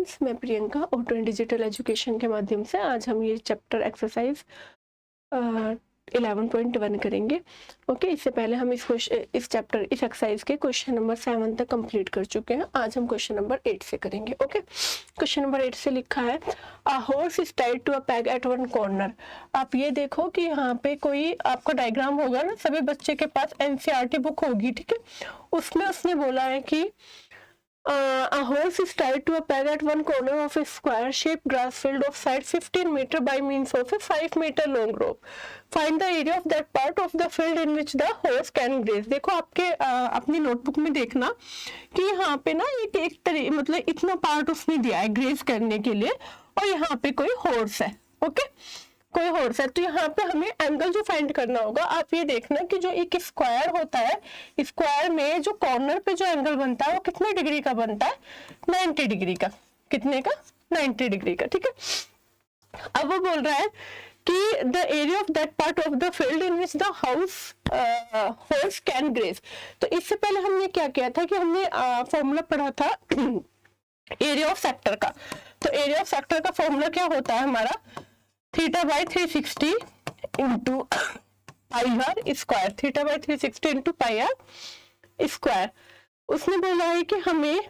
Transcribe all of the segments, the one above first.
मैं Priyanka auto and digital education के माध्यम से आज हम ये चैप्टर एक्सरसाइज 11.1 करेंगे। ओके, इससे पहले हम इस एक्सरसाइज के क्वेश्चन नंबर 7 तक कंप्लीट कर चुके हैं। आज हम क्वेश्चन नंबर 8 से करेंगे। ओके, क्वेश्चन नंबर 8 से लिखा है a horse is tied to a peg at one corner. आप ये देखो कि यहाँ पे कोई आपका डायग्राम होगा ना, सभी बच्चे के पास एनसीईआरटी बुक होगी, ठीक है। उसमें उसने बोला है कि a horse is tied to a peg at one corner of a square-shaped grass field of side 15 meter by means of a 5 meter long rope. Find the area of that part of the field in which the horse can graze. देखो आपके अपनी notebook में देखना कि यहाँ पे ना एक मतलब इतना पार्ट उसने दिया है ग्रेज करने के लिए, और यहाँ पे कोई हॉर्स है। ओके, कोई हॉर्स है, तो यहाँ पे हमें एंगल जो फाइंड करना होगा, आप ये देखना कि जो एक स्क्वायर होता है, स्क्वायर में जो कॉर्नर पे जो एंगल बनता है वो कितने डिग्री का बनता है? 90 डिग्री का। कितने का? 90 डिग्री का, ठीक है। अब वो बोल रहा है कि the area of that part of the field in which the horse can graze. तो इससे पहले हमने क्या किया था कि हमने फॉर्मूला पढ़ा था एरिया ऑफ सेक्टर का। तो एरिया ऑफ सेक्टर का फॉर्मूला क्या होता है हमारा? Theta by 360 into pi r square. Theta by 360 into pi r square. उसने बोला है कि हमें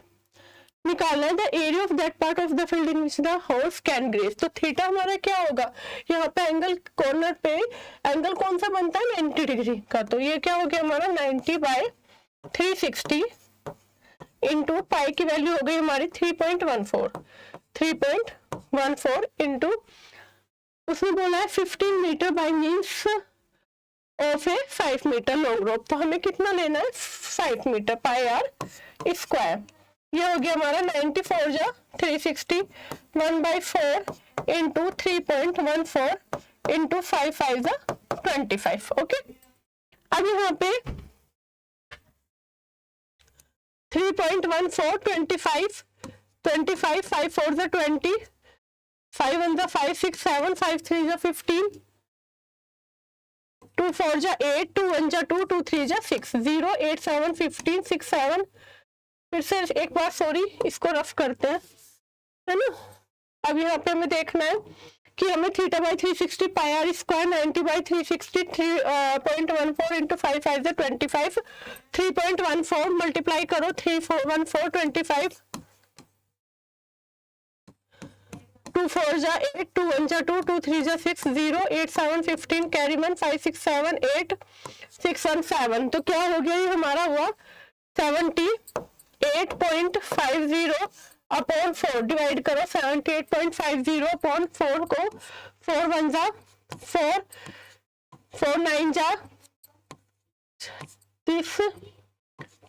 निकालना है the area of that part of the field in which the horse can graze. तो थीटा हमारा क्या होगा? यहाँ पे एंगल कॉर्नर पे एंगल कौन सा बनता है? 90 डिग्री का। तो ये क्या हो गया हमारा? 90 बाई 360 इंटू पाई की वैल्यू हो गई हमारी 3.14 इंटू उसने बोला है 15 metre by means of a 5 metre long rope. तो हमें कितना लेना है? 5 मीटर पाई आर स्क्वायर। ये हो गया हमारा 94 जा 360 1/4 इंटू 3.14 इंटू 5 जा 25। ओके, अब यहाँ पे 3.14 25 5 4 जा 20 5 1 जा 5 6 7 5 3 जा 15 2 4 जा 8 2 1 जा 2 2 3 जा 6 0 8 7 15 6 7। फिर से एक बार सॉरी, इसको रफ करते हैं, है ना। अब यहाँ पे हमें देखना है कि हमें theta by 360 pi r square 90 by 360 3.14 into 5 5 जा 25 3.14 मल्टीप्लाई करो 3 4 1 4 25 2 4 जा 8 2 1 जा 2 2 3 जा 6 0 8 7 15 कैरी 1 5 6 7 8 6 1 7। तो क्या हो गया? ये हमारा हुआ 78.50 अपॉन 4। डिवाइड करो 78.50 अपॉन 4 को 4 1 जा 4 4 9 जा 30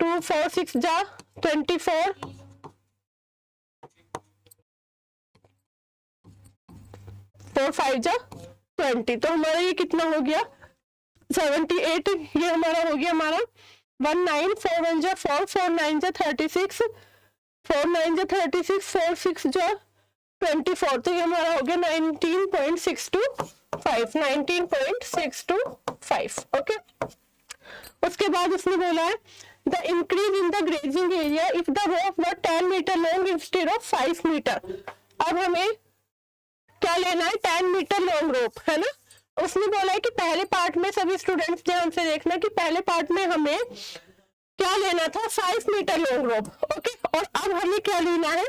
2 4 6 जा 24 4 5 जा 20। तो हमारा ये कितना हो गया? 78। ये हमारा हो गया हमारा 19 4 1 जा 4 4 9 जा 36 4 9 जा 36 4 6 जा 24। तो ये हमारा हो गया 19.625 19.625। ओके, उसके बाद उसने बोला है the increase in the grazing area if the rope were 10 metre long instead of 5 metre. अब हमें क्या लेना है? 10 मीटर लॉन्ग रोप, है ना। उसने बोला है कि पहले पार्ट में, सभी स्टूडेंट्स ध्यान से देखना कि पहले पार्ट में हमें क्या लेना था? 5 मीटर लॉन्ग रोप। ओके, और अब हमें क्या लेना है?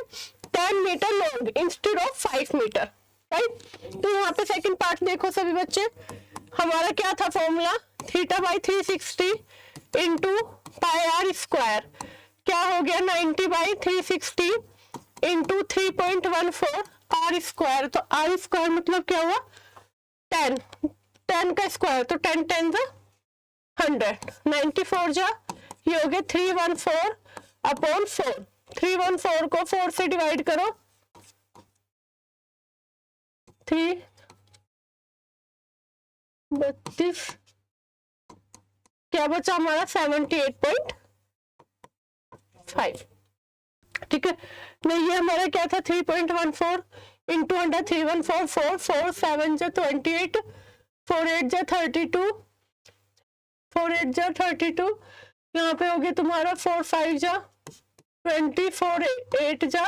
10 metre long instead of 5 metre, right. तो यहाँ पे सेकंड पार्ट देखो सभी बच्चे, हमारा क्या था formula? Theta by 360 into pi r square. क्या हो गया? 90 बाई 360 इंटू 3.14 आर स्क्वायर। तो आर स्क्वायर मतलब क्या हुआ? 10 10 का स्क्वायर, तो 10 10 जा 100 94 जा, ये हो गया 314 अपॉन 4। 314 को 4 से डिवाइड करो 3 32 क्या बचा हमारा? 78.5। ठीक है, नहीं ये हमारा क्या था? 3.14 इंटू 100 314 4 4 7 जा 28 4 8 जा 32 4 8 जा 32। यहाँ पे हो गया तुम्हारा 4 5 जा 20 4 8 जा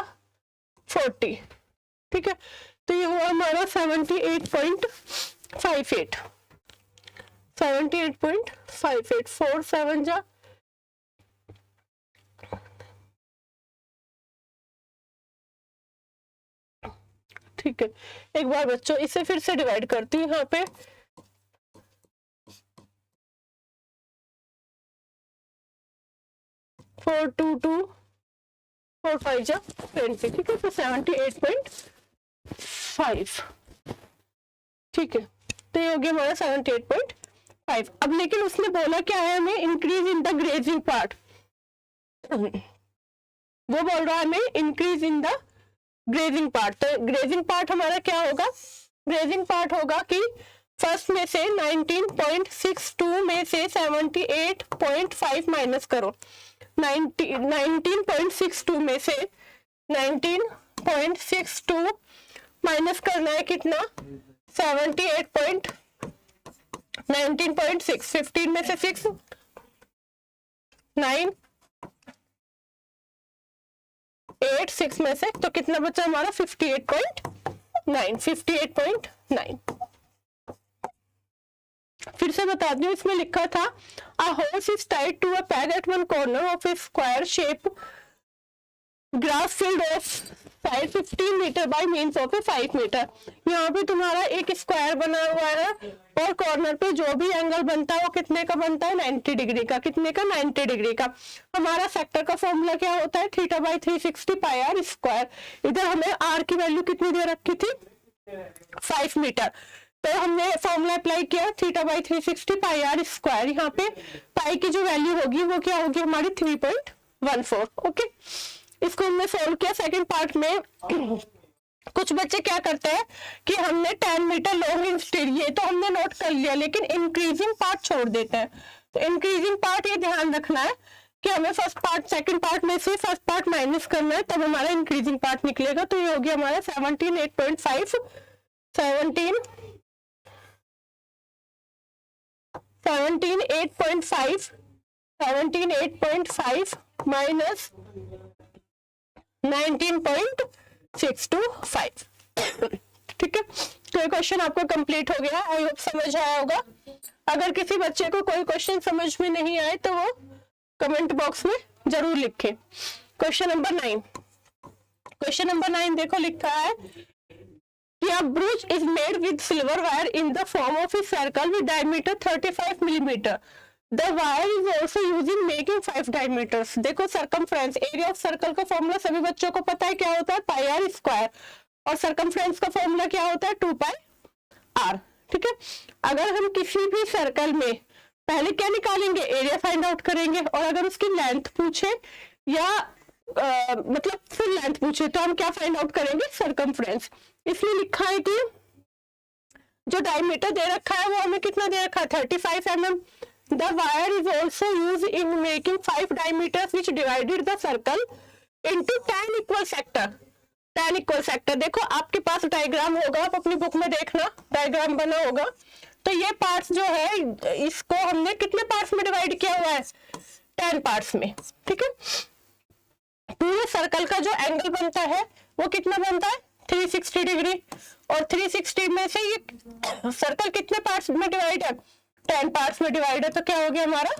40। ठीक है, तो ये हुआ हमारा 78.58, 78.58, 4 7 जा, ठीक है। एक बार बच्चों इसे फिर से डिवाइड करती हूँ, यहाँ पे 4 2 2 4 5 जा 20, ठीक है, तो 78.5, ठीक है, तो ये हो गया हमारा 78.5। अब लेकिन उसने बोला क्या है हमें, increase in the grazing part, वो बोल रहा है हमें increase in the grazing part. तो ग्रेजिंग पार्ट हमारा क्या होगा, ग्रेजिंग पार्ट होगा कि फर्स्ट में से 19.62 में से 78.5 माइनस करो, 19.62 में से 19.62 माइनस करना है कितना, 19.6, 15 में से 6 9 8 6 में से, तो कितना बचा हमारा 58.9, 58.9। फिर से बता दूं, इसमें लिखा था a horse is tied to a peg at one corner of a square shape grass field of size 15 metre by means of a 5 metre. यहाँ पे तुम्हारा एक स्क्वायर बना हुआ है और कॉर्नर पे जो भी एंगल बनता है वो कितने का बनता है, 90 डिग्री का। कितने का, 90 डिग्री का। हमारा सेक्टर का फॉर्मूला क्या होता है, theta by 360 pi r square. इधर हमें आर की वैल्यू कितनी दे रखी थी, 5 मीटर, तो हमने फॉर्मूला अप्लाई किया theta by 360 pi r square. यहाँ पे पाई की जो वैल्यू होगी वो क्या होगी हमारी 3.14। ओके, इसको हमने सोल्व किया। सेकंड पार्ट में कुछ बच्चे क्या करते हैं कि हमने 10 मीटर लॉन्ग इंस्टेड, ये तो हमने नोट कर लिया, लेकिन इंक्रीजिंग पार्ट छोड़ देते हैं। तो इंक्रीजिंग पार्ट ये ध्यान रखना है कि हमें फर्स्ट पार्ट सेकंड पार्ट में से फर्स्ट पार्ट माइनस करना है, तब हमारा इंक्रीजिंग पार्ट निकलेगा। तो ये हो गया हमारा 17.5 17.8.5 माइनस 19.625। ठीक है, तो ये क्वेश्चन आपको कंप्लीट हो गया। आई होप समझ आया होगा। अगर किसी बच्चे को कोई क्वेश्चन समझ में नहीं आए तो वो कमेंट बॉक्स में जरूर लिखे। क्वेश्चन नंबर 9, क्वेश्चन नंबर 9 देखो, लिखा है कि a bridge is made with silver wire in the form of a circle with diameter 35 millimeter. The wire is also used in making 5 diameters. देखो circumference, एरिया ऑफ सर्कल का formula सभी बच्चों को पता है, क्या होता है, पाई आर स्क्वायर, और सर्कमफ्रेंस का फॉर्मूला क्या होता है, 2 पाई आर। ठीक है, अगर हम किसी भी सर्कल में पहले क्या निकालेंगे, एरिया फाइंड आउट करेंगे, और अगर उसकी लेंथ पूछे या मतलब फुल लेंथ पूछे तो हम क्या फाइंड आउट करेंगे, सर्कमफ्रेंस। इसलिए लिखा है कि जो डायमीटर दे रखा है वो हमें कितना दे रखा है, 35 mm. The wire is also used in making 5 diameters which divided the circle into 10 equal sector. 10 equal sector, देखो आपके पास डायग्राम होगा, आप अपनी बुक में देखना, डायग्राम बना होगा। तो ये पार्ट्स जो है इसको हमने कितने पार्ट्स में डिवाइड किया हुआ है, 10 पार्ट्स में। ठीक है, पूरे सर्कल का जो एंगल बनता है वो कितना बनता है, 360 डिग्री, और 360 में से ये सर्कल कितने पार्ट्स में डिवाइड है, 10 पार्ट्स में डिवाइड है, तो क्या हो गया हमारा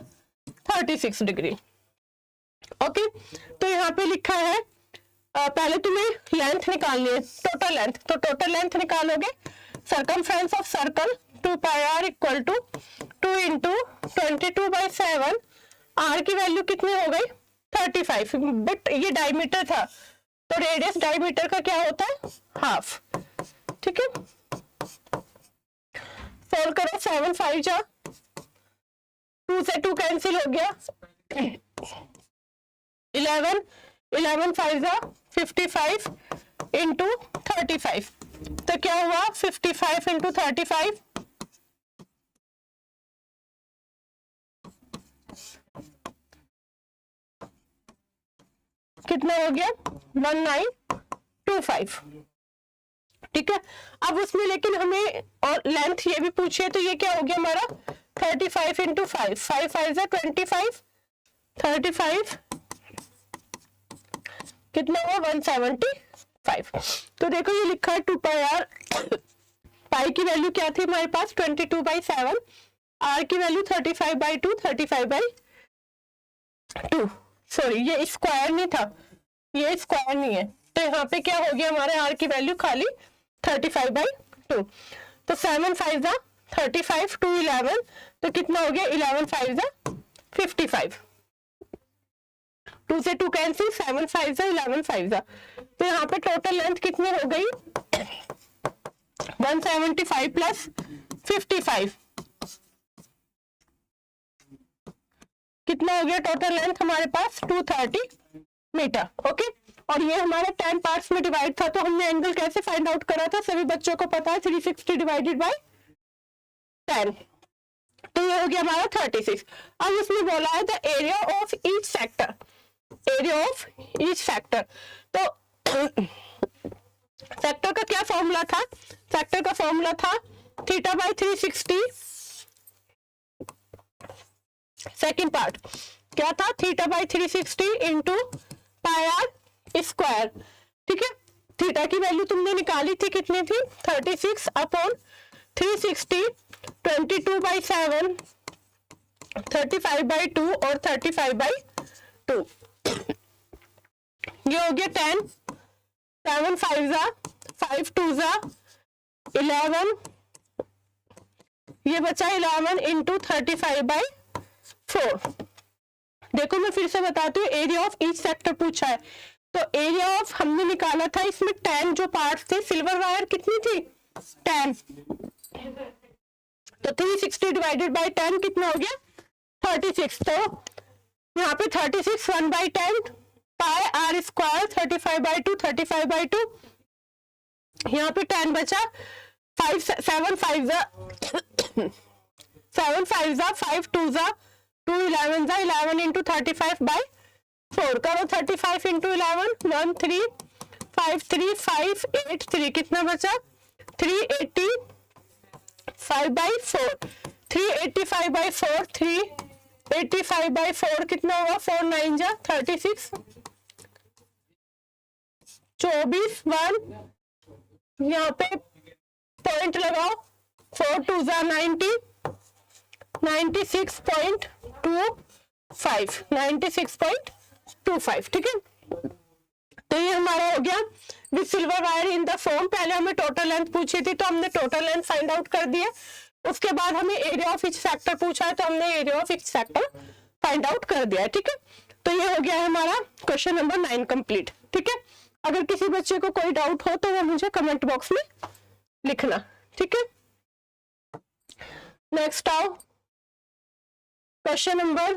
36 डिग्री। ओके, तो यहाँ पे लिखा है पहले तुम्हें लेंथ निकालनी है, टोटल लेंथ, तो टोटल लेंथ निकालोगे, circumference of circle 2 pi r equal to 2 into 22/7, r की वैल्यू कितनी हो गई 35, बट ये डायमीटर था तो रेडियस डायमीटर का क्या होता है, हाफ। ठीक है, सोल्व करो, 7 5 जा, 2 से 2 कैंसिल हो गया, 11 5 जा 55 इंटू 35, तो क्या हुआ 55 इंटू 35, कितना हो गया 1925। ठीक है, अब उसमें लेकिन हमें और लेंथ ये भी पूछे, तो ये क्या हो गया हमारा 35 इंटू 5, 5 5 जा 25, 35 कितना हुआ 175। 5। तो देखो ये लिखा है 2 पाई आर, पाई की वैल्यू क्या थी हमारे पास 22/7, आर की वैल्यू 35/2, 35/2। सॉरी ये स्क्वायर नहीं था, ये स्क्वायर नहीं है, तो यहाँ पे क्या हो गया हमारे आर की वैल्यू खाली 35/2। तो 7 5 जा 35, 2 11, तो कितना हो गया 11 5 जा 55। 2 से 2 कैंसिल, 7 5 जा 11 5 जा, तो यहाँ पे टोटल लेंथ कितनी हो गई 175 प्लस 55, कितना हो गया टोटल लेंथ हमारे पास 230 मीटर। ओके, और ये हमारे 10 पार्ट्स में डिवाइड था, तो हमने एंगल कैसे फाइंड आउट करा था, सभी बच्चों को पता है 360 डिवाइडेड बाय 10, तो ये हो गया हमारा 36। अब इसमें बोला है the area of each sector, area of each sector, तो सेक्टर का क्या फॉर्मूला था, सेक्टर का फॉर्मूला था θ/360, सेकेंड पार्ट क्या था θ/360 इंटू पाई आर स्क्वायर। ठीक है, थीटा की वैल्यू तुमने निकाली थी, कितनी थी 36/360, 22/7, 35/2 और 35/2, ये हो गया 10, 7 5 जा 5 2 जा 11, ये बचा 11 इंटू 35/4। देखो मैं फिर से बताती हूँ, एरिया ऑफ ईच सेक्टर पूछा है, तो एरिया ऑफ हमने निकाला था, इसमें 10 जो पार्ट्स थे, सिल्वर वायर कितनी थी 10, तो 360 डिवाइडेड बाय 10 कितना हो गया 36, तो यहाँ पे 36 1/10 पाई आर स्क्वायर 35/2, 35/2, यहाँ पे 10 बचा, 7 5 जा 7 5 जा 5 2 जा 2 11 जा 11 इंटू 35/4 करो, 35 इंटू 11 1353 कितना बचा 385/4, 385/4, 385/4 कितना होगा 4 9 जा 36, 24 1, यहाँ पे पॉइंट लगाओ, 4 2 जा 90, 96.25, 96.25। ठीक है, तो ये हमारा हो गया with silver wire in the form. पहले हमें टोटल लेंथ पूछी थी, तो हमने टोटल लेंथ फाइंड आउट कर दिया, उसके बाद हमें एरिया ऑफ ईच सेक्टर पूछा है, तो हमने area of each sector find out कर दिया है। ठीक है, तो ये हो गया है हमारा क्वेश्चन नंबर 9 कंप्लीट। ठीक है, अगर किसी बच्चे को कोई डाउट हो तो वो मुझे कमेंट बॉक्स में लिखना। ठीक है, नेक्स्ट आओ क्वेश्चन नंबर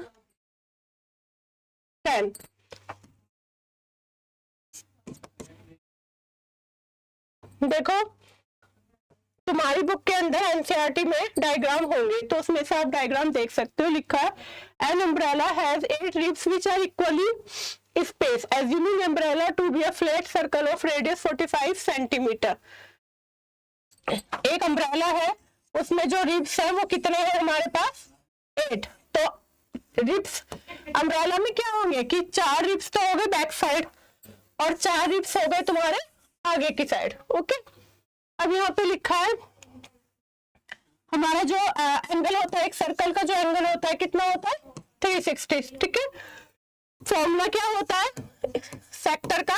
10। देखो तुम्हारी बुक के अंदर एनसीईआरटी में डायग्राम होंगे, तो उसमें से आप डायग्राम देख सकते हो। लिखा है an umbrella has 8 ribs which are equally space, assuming umbrella to be a flat circle of radius 45 centimetre. एक अम्ब्रेला है, उसमें जो रिब्स है वो कितने हैं हमारे पास 8, तो रिब्स अम्ब्रेला में क्या होंगे कि 4 रिब्स तो हो गए बैक साइड और 4 रिब्स हो गए तुम्हारे आगे की साइड। ओके, अब यहाँ पे लिखा है हमारा जो एंगल होता है, एक सर्कल का जो एंगल होता है कितना होता है 360। ठीक है, फॉर्मूला क्या होता है सेक्टर का,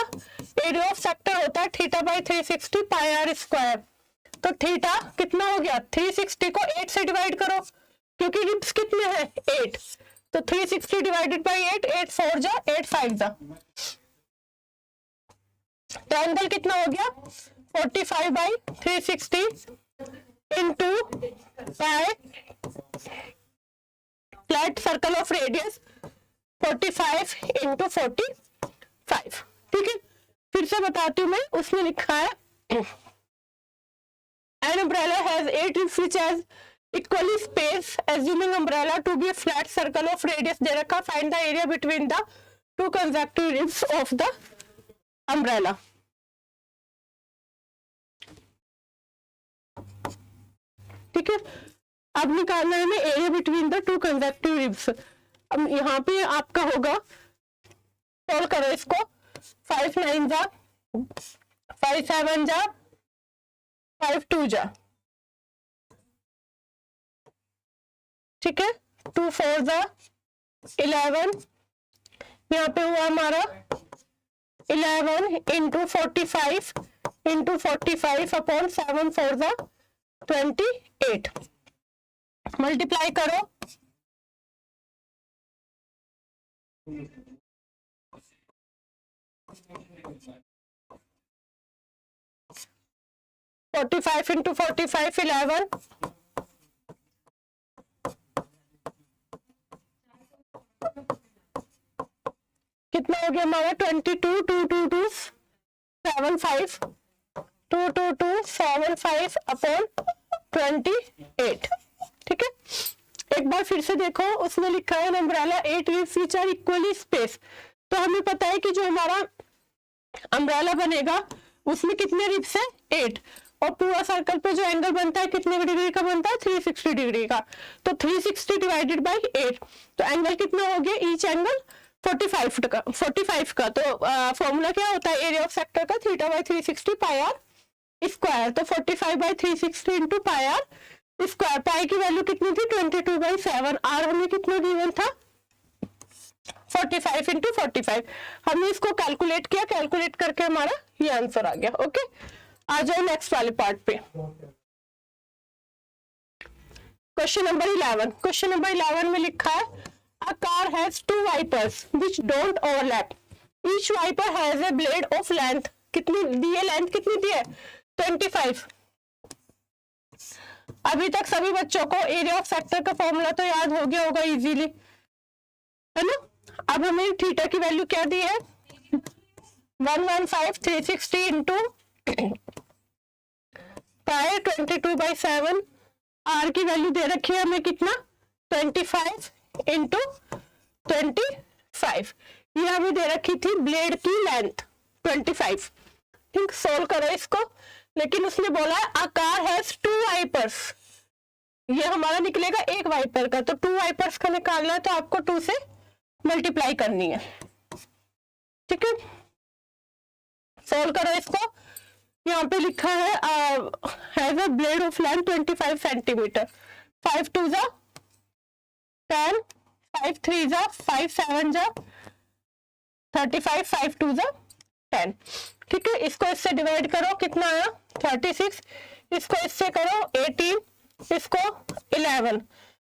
एरिया ऑफ सेक्टर होता है θ/360 पाई आर स्क्वायर। तो थीटा कितना हो गया 360 को 8 से डिवाइड करो, क्योंकि रिब्स कितने हैं 8, तो 360 डिवाइडेड बाई 8, 8 4 जा 8 5 जा, तो एंगल कितना हो गया 45/360 into pi flat circle of radius 45 into 45। ठीक है, फिर से बताती हूँ मैं, उसमें लिखा है an umbrella has 8 ribs which has equally space, assuming umbrella to be a flat circle of radius दे रखा, find the area between the 2 consecutive ribs of the umbrella। ठीक है, अब निकालना है area between the 2 consecutive ribs। अब यहाँ पे आपका होगा, सॉल्व करो इसको, 5 9 जा 5 7 जा 5 2 जा, ठीक है, 2 4 जा 11, यहाँ पे हुआ हमारा 11 इंटू 45 अपॉन 7 4 जा 28, मल्टीप्लाई करो, 45 इंटू 45 11, कितना हो गया हमारा 22 2 2 2 7 5 2 2 2 7 5 अपॉन 28, ठीक है। एक बार फिर से देखो, उसमें लिखा है umbrella 8 leaves which are equally space, तो हमें पता है कि जो हमारा अम्ब्रेला बनेगा उसमें कितने रिब्स है 8, और पूरा सर्कल पे जो एंगल बनता है कितने डिग्री का बनता है 360 डिग्री का, तो 360 डिवाइडेड बाई 8, तो एंगल कितना हो गया, ईच एंगल 45 का, तो फॉर्मूला क्या होता है एरिया ऑफ सेक्टर का, theta by 360 pi r square, तो 45 by 360 into pi r square, pi की वैल्यू कितनी थी 22/7, आर हमें कितना गिवन था 45 इंटू 45, हमने इसको कैलकुलेट किया, कैलकुलेट करके हमारा ये आंसर आ गया। ओके, आ जाओ नेक्स्ट वाले पार्ट पे, क्वेश्चन नंबर 11। क्वेश्चन नंबर 11 में लिखा है a car has 2 wipers which don't overlap, each wiper has a blade of length, कितनी दी है लेंथ, कितनी दी है 25। अभी तक सभी बच्चों को एरिया ऑफ सेक्टर का फॉर्मूला तो याद हो गया होगा इजीली, है ना। अब हमें थीटा की वैल्यू क्या दी है 115 360 इंटू पाई 22/7, आर की वैल्यू दे रखी है हमें कितना 25 इंटू 25, ये हमें दे रखी थी ब्लेड की लेंथ 25, ठीक। सोल्व करो इसको, लेकिन उसने बोला अ कार हैज 2 वाइपर्स, ये हमारा निकलेगा एक वाइपर का, तो 2 वाइपर्स का निकालना है तो आपको 2 से मल्टीप्लाई करनी है, ठीक है। सोल्व करो इसको, यहाँ पे लिखा है has a blade of length 25 centimetre, 5 2 जा 10, 5 3 जा 5 7 जा 35, 5 2 जा 10, ठीक है। इसको इससे डिवाइड करो, कितना आया 36, इसको इससे करो 18, इसको 11,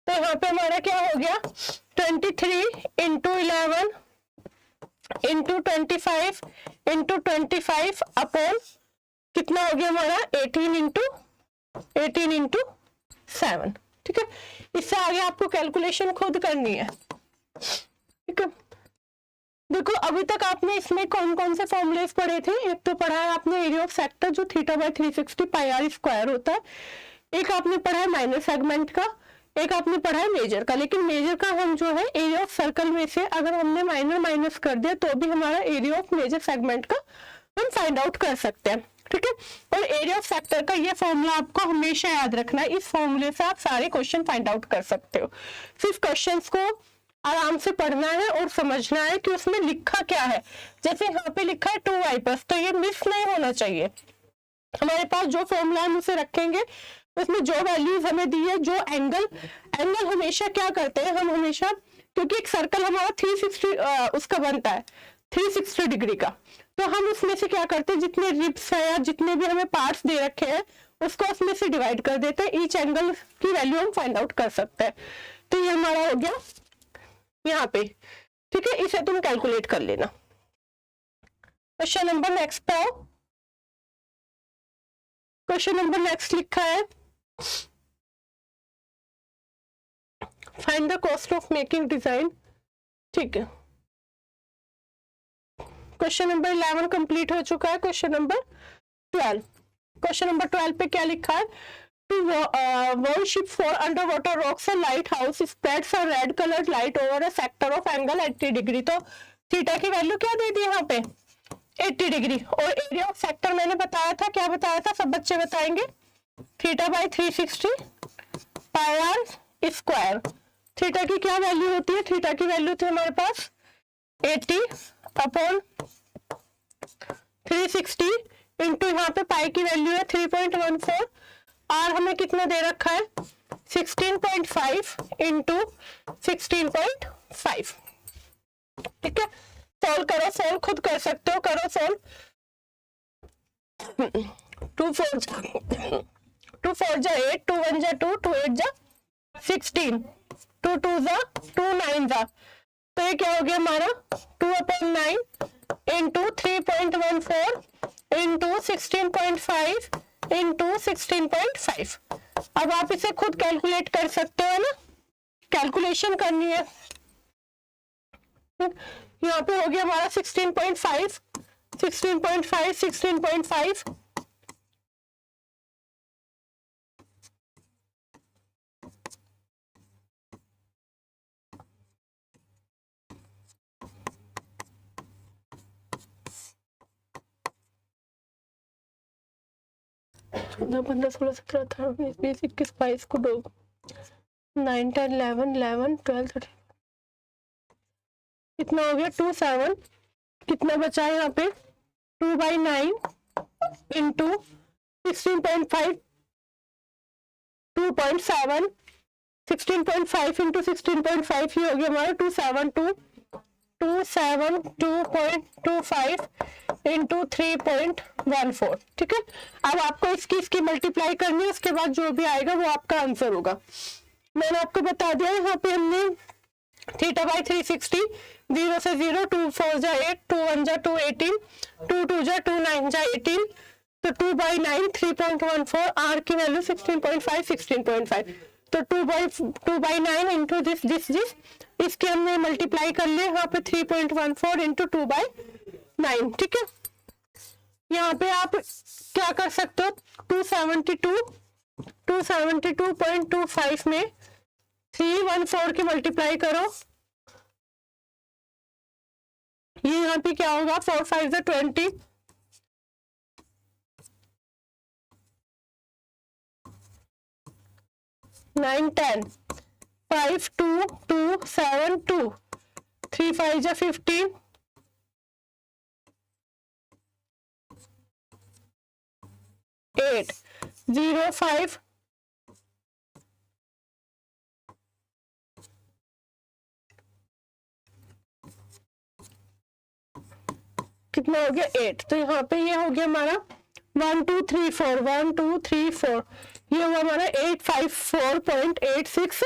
तो यहाँ पे हमारा क्या हो गया 23 इंटू 11 इंटू 25 इंटू 25 अपॉन कितना हो गया हमारा 18 इंटू 7, ठीक है। इससे आगे आपको कैलकुलेशन खुद करनी है, ठीक है। देखो अभी तक आपने इसमें कौन कौन से फॉर्मूलेस पढ़े थे, एक तो पढ़ा है आपने एरिया ऑफ सेक्टर जो theta by 360 pi r square होता है, एक आपने पढ़ा है माइनर सेगमेंट का, एक आपने पढ़ा है मेजर का, लेकिन मेजर का हम जो है एरिया ऑफ सर्कल में से अगर हमने माइनर माइनस कर दिया तो भी हमारा एरिया ऑफ मेजर सेगमेंट का हम फाइंड आउट कर सकते हैं, ठीक है। और एरिया ऑफ सेक्टर का ये फॉर्मूला आपको हमेशा याद रखना है, इस फॉर्मूले से आप सारे क्वेश्चन फाइंड आउट कर सकते हो, सिर्फ क्वेश्चंस को आराम से पढ़ना है और समझना है कि उसमें लिखा क्या है। जैसे यहाँ पे लिखा है 2 वाइपर्स, तो ये मिस नहीं होना चाहिए, हमारे पास जो फॉर्मूला हम उसे रखेंगे उसमें जो वैल्यूज हमें दी है, जो एंगल हमेशा क्या करते हैं हम हमेशा, क्योंकि एक सर्कल हमारा 360 उसका बनता है 360 डिग्री का, तो हम उसमें से क्या करते हैं जितने रिब्स है या जितने भी हमें पार्ट्स दे रखे हैं उसको उसमें से डिवाइड कर देते हैं, ईच एंगल की वैल्यू हम फाइंड आउट कर सकते हैं। तो ये हमारा हो गया यहाँ पे, ठीक है, इसे तुम कैलकुलेट कर लेना। क्वेश्चन नंबर नेक्स्ट पे आओ, क्वेश्चन नंबर नेक्स्ट लिखा है find the cost of making design, ठीक है। क्वेश्चन नंबर 11 कंप्लीट हो चुका है, क्वेश्चन नंबर 12, क्वेश्चन नंबर 12 पे क्या लिखा है to one ship for underwater rocks a lighthouse spreads a red colored light over a sector of angle 80 degree, तो थीटा की वैल्यू क्या दे दी यहाँ पे 80 डिग्री, और एरिया ऑफ सेक्टर मैंने बताया था, क्या बताया था सब बच्चे बताएंगे, theta by 360 pi r square. थीटा की क्या वैल्यू होती है, थीटा की वैल्यू थी हमारे पास 80 अपॉन 360 इंटू यहाँ पे पाई की वैल्यू है 3.14, आर हमें कितना दे रखा है 16.5 इंटू 16.5। ठीक है, सॉल्व करो, सॉल्व खुद कर सकते हो, करो सॉल्व। 2 4 जा 8, 2 1 जा 2, 2 8 जा 16, 2 2 जा 2 9 जा, तो ये क्या हो गया हमारा 2/9 इंटू 3.14 इंटू 16.5 इंटू 16.5। अब आप इसे खुद कैलकुलेट कर सकते हो ना, कैलकुलेशन करनी है। यहाँ पे हो गया हमारा 16.5 16.5 16.5, चौदह 15 16 17 18 19 20 21 22 को 2 9 10 11 11 12 13, कितना हो गया 2 7, कितना बचा है यहाँ पे 2/9 इंटू 16.5 2.7, 16.5 इंटू 16.5, ये हो गया हमारा 272.25 इंटू 3.14। ठीक है, अब आपको इसकी मल्टीप्लाई करनी है, उसके बाद जो भी आएगा वो आपका आंसर होगा। मैंने आपको बता दिया यहाँ पे हमने θ/360, 0 से 0, 2 4 जा 8, 2 1 जा 2 18, 2 2 जा 2 9 जा 18, तो 2/9 3.14, आर की वैल्यू 16.5 16.5, तो 2/9 इंटू दिस, इसके हमने मल्टीप्लाई कर लिया यहाँ पे 3.14 इंटू 2/9। ठीक है, यहाँ पे आप क्या कर सकते हो 272.25 में 314 की मल्टीप्लाई करो, ये यहाँ पे क्या होगा 4 5 जा 20, 9 10, 5 2 2 7 2, 3 5 जा 15, 8 0 5 कितना हो गया 8, तो यहाँ पे ये हो गया हमारा 1 2 3 4 1 2 3 4, ये हुआ हमारा 854.86,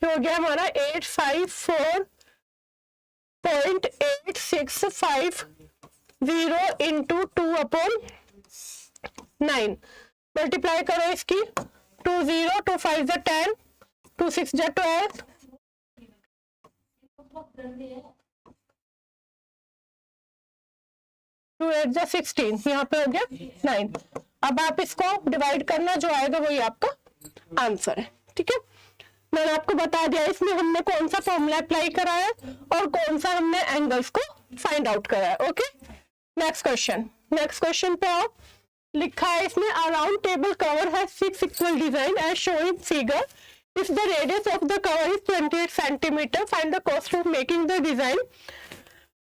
हो गया हमारा 854.8650 इंटू 2/9, मल्टीप्लाई करो इसकी 2 0, 2 5 जा 10, 2 6 जा 12, 2 8 जा 16, यहाँ पे हो गया 9। अब आप इसको डिवाइड करना, जो आएगा वही आपका आंसर है। ठीक है, मैंने आपको बता दिया इसमें हमने कौन सा फॉर्मूला अप्लाई करा है और कौन सा हमने एंगल्स को फाइंड आउट करा है। ओके, नेक्स्ट क्वेश्चन पे आओ। लिखा है इसमें अराउंड टेबल कवर है 6 equal design as shown in figure, if the radius of the cover is 28 centimetre, find the cost of making the design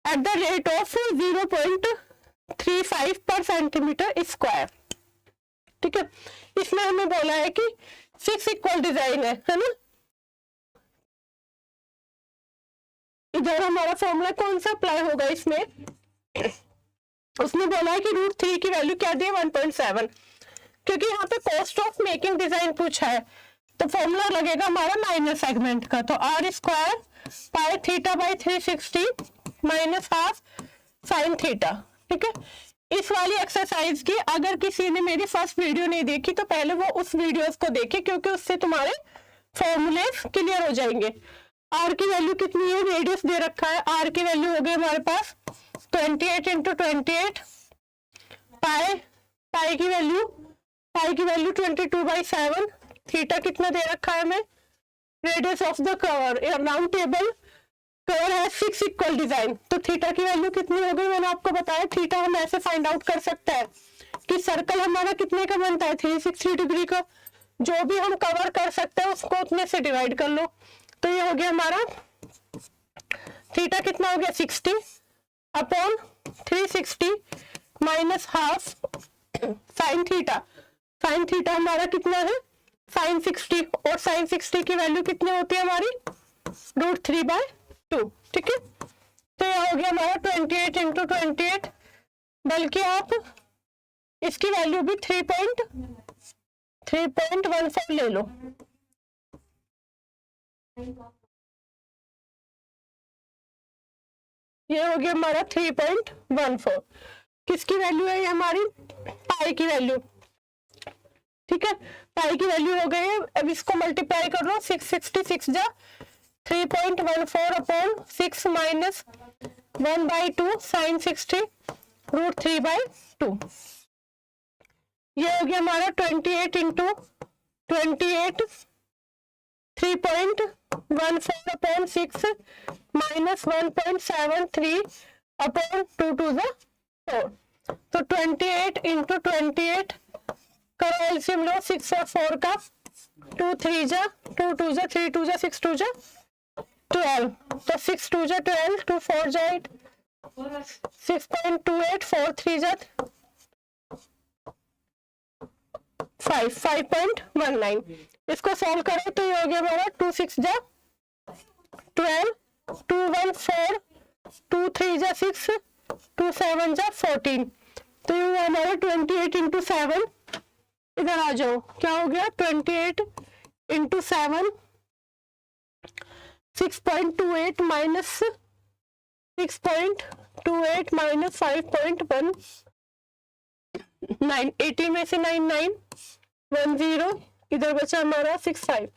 at the rate of 0.35 per centimetre square. ठीक है, इसमें हमें बोला है कि 6 equal design है ना। इधर हमारा फॉर्मूला कौन सा अप्लाई होगा इसमें, उसने बोला है कि √3 की वैल्यू क्या दी है 1.7, क्योंकि यहाँ पे कॉस्ट ऑफ मेकिंग डिजाइन पूछा है, तो फॉर्मूला लगेगा हमारा माइनस सेगमेंट का, तो r square pi θ/360 minus half sine theta. ठीक है, इस वाली एक्सरसाइज की अगर किसी ने मेरी फर्स्ट वीडियो नहीं देखी तो पहले वो उस वीडियोस को देखे, क्योंकि उससे तुम्हारे फॉर्मूले क्लियर हो जाएंगे। आर की वैल्यू कितनी है, रेडियस दे रखा है, आर की वैल्यू हो गई हमारे पास 28 इंटू 28, पाई की वैल्यू 22/7, थीटा कितना दे रखा है हमें, radius of the cover round table cover है 6 इक्वल डिजाइन, तो थीटा की वैल्यू कितनी हो गई, मैंने आपको बताया थीटा हम ऐसे फाइंड आउट कर सकते हैं कि सर्कल हमारा कितने का बनता है 360 डिग्री का, जो भी हम कवर कर सकते हैं उसको उतने से डिवाइड कर लो, तो ये हो गया हमारा थीटा कितना हो गया 60 upon 360 minus half sine theta. Sine theta हमारा कितना है साइन 60, और साइन 60 की वैल्यू कितनी होती है हमारी √3/2। ठीक है, तो यह हो गया हमारा 28 इंटू 28, बल्कि आप इसकी वैल्यू भी 3.14 ले लो। ये हो गया हमारा 3.14। किसकी वैल्यू है ये हमारी पाई की वैल्यू। ठीक है, पाई की वैल्यू हो गई है। अब इसको मल्टीप्लाई कर लो, 666 जा 3.14 अपॉन 6 माइनस 1/2 साइन 60 √3/2। ये हो गया हमारा 28 into 28 3.14 upon 6 minus 1.73 upon 2 to the 4। तो 28 इंटू 28 करो एलसीएम लो, 6 और 4 का 2 3 जा 2 2 जा 3 2 जा 6 2 जा 12, तो 6 2 जा 12 2 4 जा 8 6.28 4 3 जा 5.19। इसको सॉल्व करो तो ये हो गया हमारा 2 6 जा 12 2 1 4 2 3 जा 6 2 7 जा 14। तो ये हुआ हमारा 28 इंटू 7। इधर आ जाओ, क्या हो गया 28 इंटू 7 6.28 माइनस 6.28 माइनस 5.19, 18 में से 9 9 1 0, इधर बचा हमारा 65,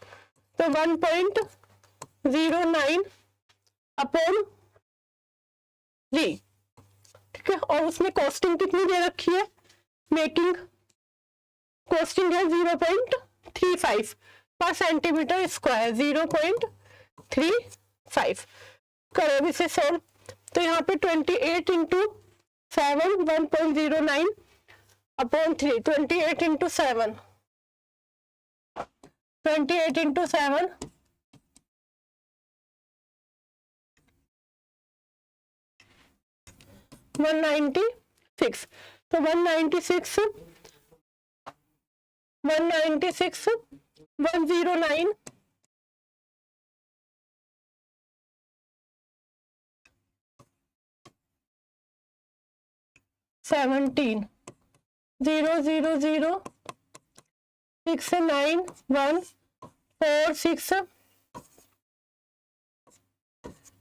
तो 1.09 अपॉन 3। ठीक है, और उसमें कॉस्टिंग कितनी दे रखी है, मेकिंग कॉस्टिंग है 0.35 पर सेंटीमीटर स्क्वायर, 0.35। करो इसे सॉल्व, तो यहाँ पे 28 इंटू 7 1.09 अपॉन 3, 28 इंटू 7 28 इंटू 7 196, तो 196 109 17 0 0 0 6 9 1 4 6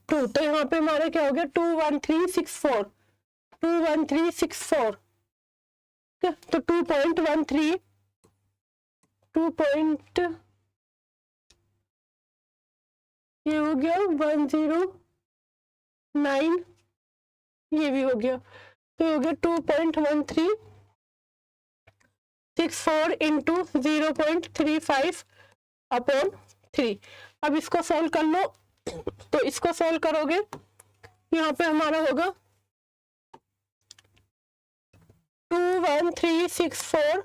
2, तो यहाँ पे हमारा क्या हो गया 21364 21364। तो 2.13 ये हो गया 109, ये भी हो गया, तो हो गया 2.1364 इंटू 0.35 अपॉन 3। अब इसको सोल्व कर लो, तो इसको सोल्व करोगे यहाँ पे हमारा होगा 21364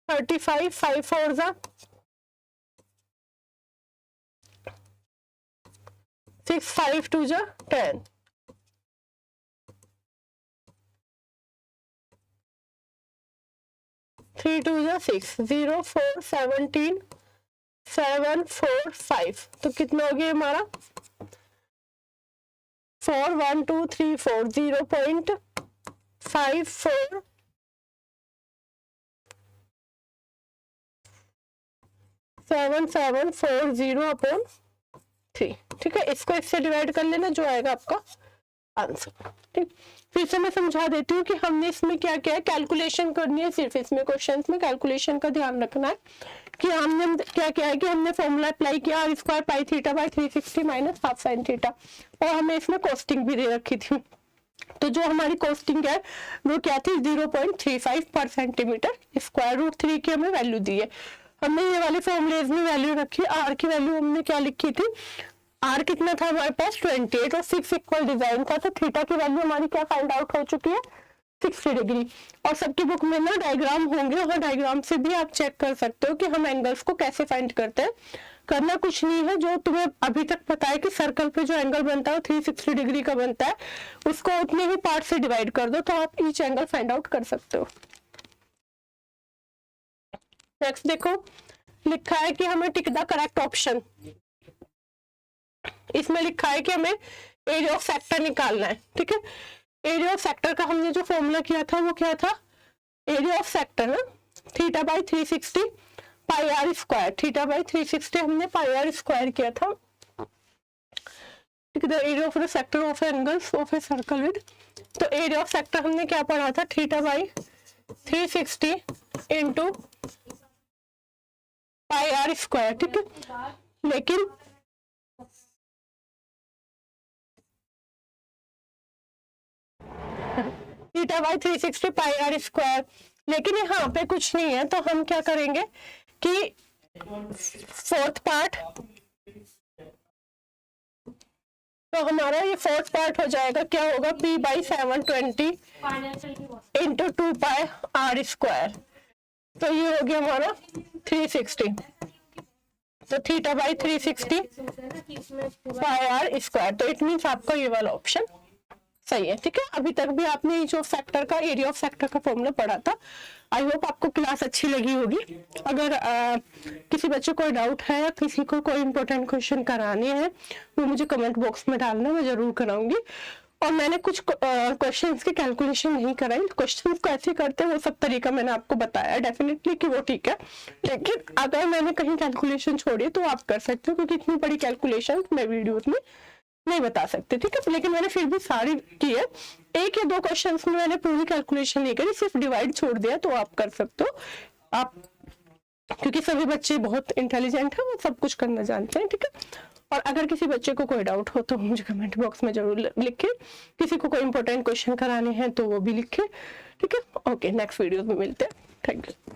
35 5 4 जा 6 5 2 जा 10, 3 2 जा 6 0 4 17 7 4 5। तो कितना हो गया हमारा 4 1 2 3 4 0.54 7740 अपॉन 3। ठीक है, इसको इससे डिवाइड कर लेना, जो आएगा आपका आंसर। ठीक, फिर से मैं समझा देती हूँ कि हमने इसमें क्या क्या है, कैलकुलेशन करनी है। सिर्फ इसमें क्वेश्चंस में कैलकुलेशन का ध्यान रखना है कि हमने क्या क्या है कि हमने फॉर्मूला अप्लाई किया r square pi theta by 360 minus half sine theta, और हमें इसमें कॉस्टिंग भी दे रखी थी। तो जो हमारी कॉस्टिंग है वो क्या थी 0.35 पर सेंटीमीटर स्क्वायर, √3 की हमें वैल्यू दी है। हमने ये वाले फॉर्मूलेज में वैल्यू रखी, आर की वैल्यू हमने क्या लिखी थी, आर कितना था हमारे पास 28 और 6 इक्वल डिजाइन था, तो थीटा की वैल्यू हमारी क्या फाइंड आउट हो चुकी है 60 डिग्री। और सबकी बुक में ना डायग्राम होंगे, और डायग्राम से भी आप चेक कर सकते हो कि हम एंगल्स को कैसे फाइंड करते हैं। करना कुछ नहीं है, जो तुम्हें अभी तक पता है कि सर्कल पे जो एंगल बनता है वो 360 डिग्री का बनता है, उसको उतने ही पार्ट से डिवाइड कर दो तो आप ईच एंगल फाइंड आउट कर सकते हो। नेक्स्ट देखो, लिखा है कि हमें टिक द करेक्ट ऑप्शन। इसमें लिखा है कि हमें एरिया ऑफ सेक्टर निकालना है, ठीक है। एरिया ऑफ सेक्टर का हमने जो फॉर्मूला किया था वो क्या था, एरिया ऑफ सेक्टर ना theta by 360 pi r square, theta by 360 हमने पाई आर स्क्वायर किया था, ठीक है। The area of the sector of angles of a circle with, तो एरिया ऑफ सेक्टर हमने क्या पढ़ा था, theta by 360 into pi r square, ठीक है। लेकिन theta by 360 pi r square, लेकिन यहाँ पे कुछ नहीं है, तो हम क्या करेंगे कि फोर्थ पार्ट, तो हमारा ये फोर्थ पार्ट हो जाएगा, क्या होगा, p by 720 into 2 pi r square, तो ये हो गया हमारा 360, तो theta by 360 pi r square, तो इट मीन्स आपका ये वाला ऑप्शन सही है, ठीक है। अभी तक भी आपने जो फैक्टर का, एरिया ऑफ फैक्टर का फॉर्मूला पढ़ा था। आई होप आपको क्लास अच्छी लगी होगी। अगर किसी बच्चे को डाउट है या किसी को कोई इंपॉर्टेंट क्वेश्चन कराने हैं वो मुझे कमेंट बॉक्स में डालना, मैं जरूर कराऊंगी। और मैंने कुछ क्वेश्चंस की कैलकुलेशन नहीं कराई, क्वेश्चंस कैसे करते हैं वो सब तरीका मैंने आपको बताया डेफिनेटली कि वो ठीक है, लेकिन अगर मैंने कहीं कैलकुलेशन छोड़ी तो आप कर सकते हो, क्योंकि इतनी बड़ी कैलकुलेशन मैं वीडियोज में नहीं बता सकते, ठीक है। लेकिन मैंने फिर भी सारी की है, एक या दो क्वेश्चंस में मैंने पूरी कैलकुलेशन नहीं करी, सिर्फ डिवाइड छोड़ दिया, तो आप कर सकते हो आप, क्योंकि सभी बच्चे बहुत इंटेलिजेंट हैं, वो सब कुछ करना जानते हैं, ठीक है। और अगर किसी बच्चे को कोई डाउट हो तो मुझे कमेंट बॉक्स में जरूर लिखे, किसी को कोई इंपॉर्टेंट क्वेश्चन कराने हैं तो वो भी लिखे, ठीक है। ओके, नेक्स्ट वीडियो में मिलते हैं, थैंक यू।